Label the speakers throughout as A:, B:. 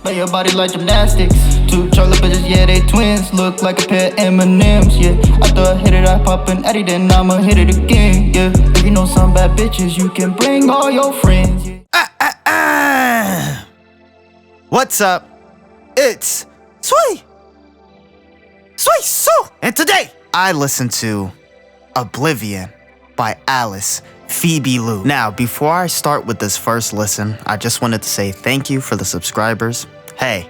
A: Play your body like gymnastics. Two chocolate bitches, yeah, they twins. Look like a pair of M&Ms, yeah. After I hit it, I pop an Eddie, then I'ma hit it again, yeah. If you know some bad bitches, you can bring all your friends, yeah.
B: What's up? It's Sway So, and today I listened to Oblivion by Alice Phoebe Lou. Now, before I start with this first listen, I just wanted to say thank you for the subscribers. Hey,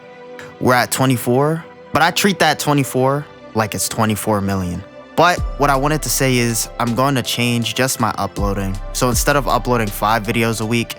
B: we're at 24, but I treat that 24 like it's 24 million. But what I wanted to say is I'm going to change just my uploading. So instead of uploading 5 videos a week,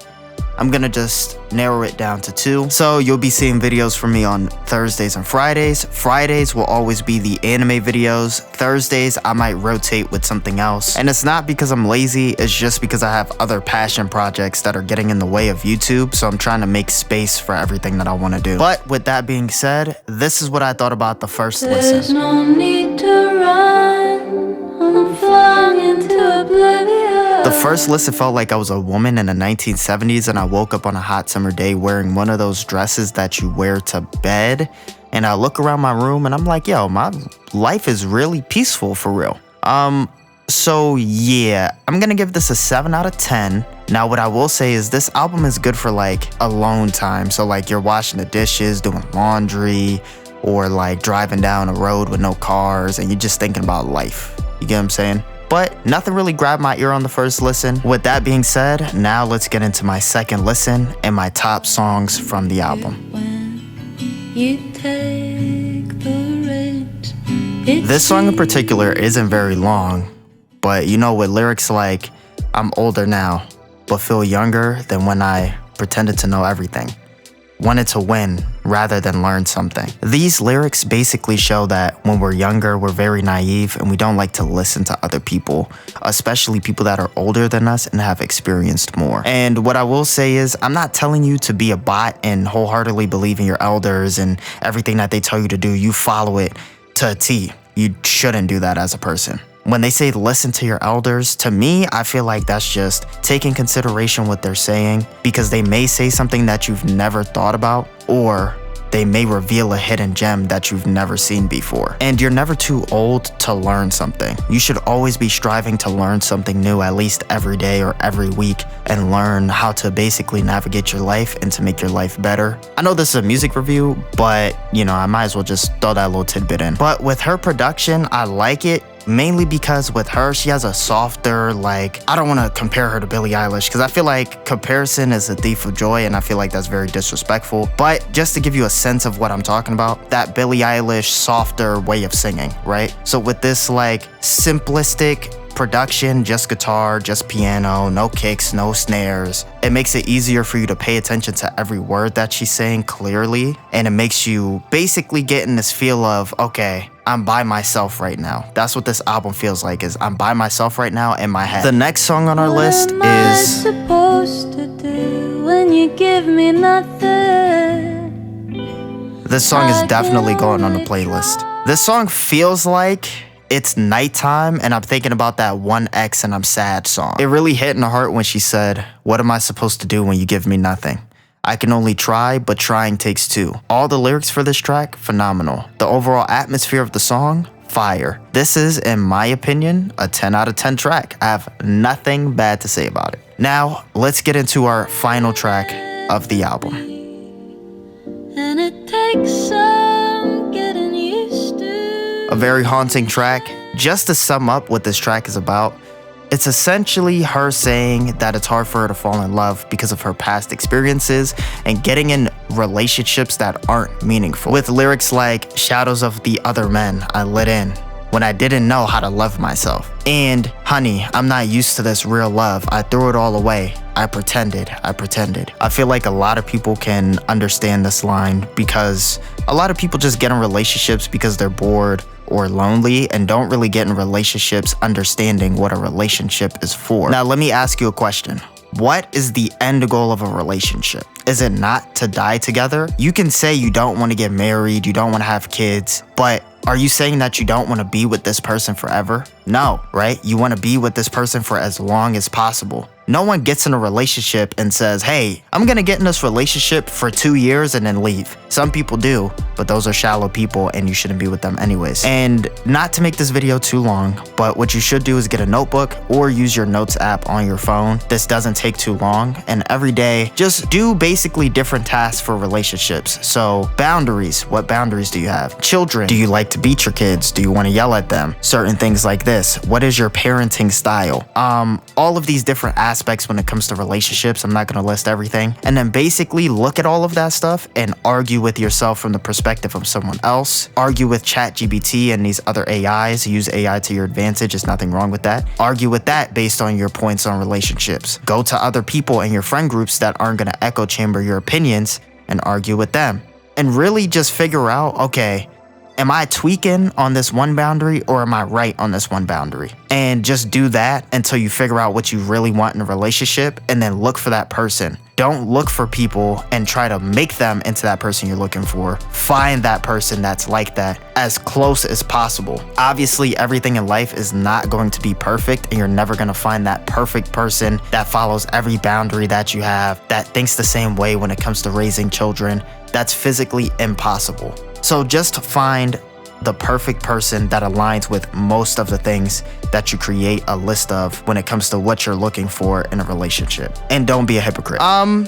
B: I'm gonna just narrow it down to 2. So you'll be seeing videos from me on Thursdays and Fridays. Fridays will always be the anime videos. Thursdays, I might rotate with something else. And it's not because I'm lazy, it's just because I have other passion projects that are getting in the way of YouTube. So I'm trying to make space for everything that I wanna do. But with that being said, this is what I thought about the first listen.
C: There's no need to run, I'm flying into oblivion.
B: The first listen felt like I was a woman in the 1970s and I woke up on a hot summer day wearing one of those dresses that you wear to bed. And I look around my room and I'm like, yo, my life is really peaceful for real. So yeah, I'm gonna give this a 7 out of 10. Now what I will say is this album is good for like alone time. So like you're washing the dishes, doing laundry, or like driving down a road with no cars and you're just thinking about life. You get what I'm saying? But nothing really grabbed my ear on the first listen. With that being said, now let's get into my second listen and my top songs from the album. This song in particular isn't very long, but you know, with lyrics like, I'm older now, but feel younger than when I pretended to know everything. Wanted to win rather than learn something. These lyrics basically show that when we're younger, we're very naive and we don't like to listen to other people, especially people that are older than us and have experienced more. And what I will say is, I'm not telling you to be a bot and wholeheartedly believe in your elders and everything that they tell you to do, you follow it to a T. You shouldn't do that as a person. When they say listen to your elders, to me, I feel like that's just taking consideration what they're saying, because they may say something that you've never thought about, or they may reveal a hidden gem that you've never seen before. And you're never too old to learn something. You should always be striving to learn something new at least every day or every week and learn how to basically navigate your life and to make your life better. I know this is a music review, but you know, I might as well just throw that little tidbit in. But with her production, I like it. Mainly because with her, she has a softer, like, I don't want to compare her to Billie Eilish because I feel like comparison is a thief of joy and I feel like that's very disrespectful. But just to give you a sense of what I'm talking about, that Billie Eilish softer way of singing, right? So with this like simplistic production, just guitar, just piano, no kicks, no snares, it makes it easier for you to pay attention to every word that she's saying clearly. And it makes you basically get in this feel of, okay, I'm by myself right now. That's what this album feels like, is I'm by myself right now in my head. The next song on our list is... What am I supposed to do when you give me nothing? This song is definitely going on the playlist. This song feels like it's nighttime and I'm thinking about that One X and I'm Sad song. It really hit in the heart when she said, what am I supposed to do when you give me nothing? I can only try, but trying takes 2. All the lyrics for this track, phenomenal. The overall atmosphere of the song, fire. This is, in my opinion, a 10 out of 10 track. I have nothing bad to say about it. Now, let's get into our final track of the album.
C: And it takes some getting used to.
B: A very haunting track. Just to sum up what this track is about, it's essentially her saying that it's hard for her to fall in love because of her past experiences and getting in relationships that aren't meaningful. With lyrics like, shadows of the other men I let in when I didn't know how to love myself. And, honey, I'm not used to this real love. I threw it all away. I pretended. I feel like a lot of people can understand this line because a lot of people just get in relationships because they're bored or lonely and don't really get in relationships understanding what a relationship is for. Now, let me ask you a question. What is the end goal of a relationship? is it not to die together? You can say you don't want to get married, you don't want to have kids, but are you saying that you don't want to be with this person forever? No, right? You want to be with this person for as long as possible. No one gets in a relationship and says, hey, I'm gonna get in this relationship for 2 years and then leave. Some people do, but those are shallow people and you shouldn't be with them anyways. And not to make this video too long, but what you should do is get a notebook or use your notes app on your phone. This doesn't take too long, and every day, just do basically different tasks for relationships. So boundaries, what boundaries do you have? Children, do you like to beat your kids? Do you want to yell at them? Certain things like this. What is your parenting style? All of these different aspects when it comes to relationships. I'm not going to list everything. And then basically look at all of that stuff and argue with yourself from the perspective of someone else. Argue with ChatGPT and these other AIs. Use AI to your advantage. There's nothing wrong with that. Argue with that based on your points on relationships. Go to other people in your friend groups that aren't going to echo chamber your opinions and argue with them. And really just figure out, okay, am I tweaking on this one boundary or am I right on this one boundary? And just do that until you figure out what you really want in a relationship, and then look for that person. Don't look for people and try to make them into that person you're looking for. Find that person that's like that as close as possible. Obviously, everything in life is not going to be perfect, and you're never going to find that perfect person that follows every boundary that you have, that thinks the same way when it comes to raising children. That's physically impossible. So just find the perfect person that aligns with most of the things that you create a list of when it comes to what you're looking for in a relationship. And don't be a hypocrite.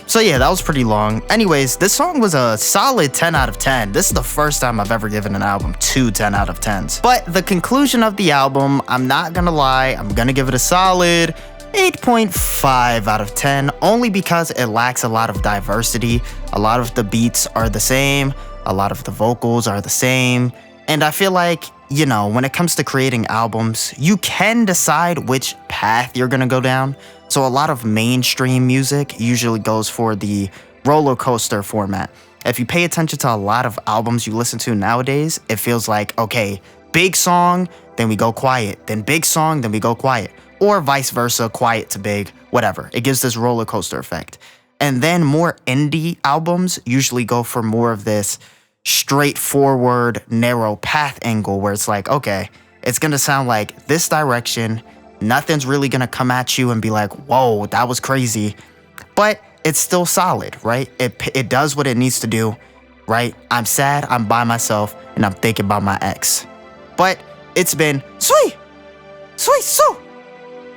B: So yeah, that was pretty long. Anyways, this song was a solid 10 out of 10. This is the first time I've ever given an album 2 10 out of 10s. But the conclusion of the album, I'm not gonna lie, I'm gonna give it a solid 8.5 out of 10, only because it lacks a lot of diversity. A lot of the beats are the same, a lot of the vocals are the same, and I feel like, you know, when it comes to creating albums, you can decide which path you're gonna go down. So a lot of mainstream music usually goes for the roller coaster format. If you pay attention to a lot of albums you listen to nowadays, it feels like, okay, big song, then we go quiet, then big song, then we go quiet. Or vice versa, quiet to big, whatever. It gives this roller coaster effect. And then more indie albums usually go for more of this straightforward, narrow path angle where it's like, okay, it's gonna sound like this direction. Nothing's really gonna come at you and be like, whoa, that was crazy. But it's still solid, right? It does what it needs to do, right? I'm sad, I'm by myself, and I'm thinking about my ex. But it's been sweet. So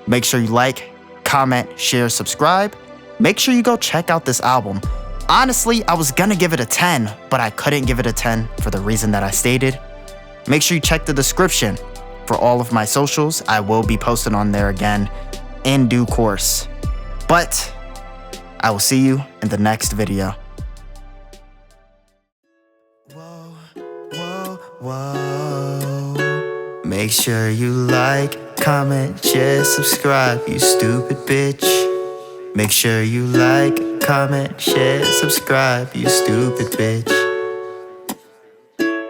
B: make sure you like, comment, share, subscribe. Make sure you go check out this album. Honestly, I was gonna give it a 10, but I couldn't give it a 10 for the reason that I stated. Make sure you check the description for all of my socials. I will be posting on there again in due course. But I will see you in the next video. Whoa. Make sure you like, comment, share, subscribe, you stupid bitch. Make sure you like, comment, share, subscribe, you stupid bitch.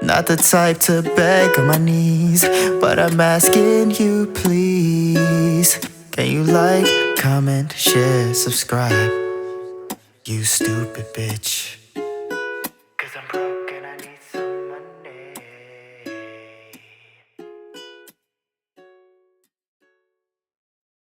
B: Not the type to beg on my knees, but I'm asking you please. Can you like, comment, share, subscribe, you stupid bitch.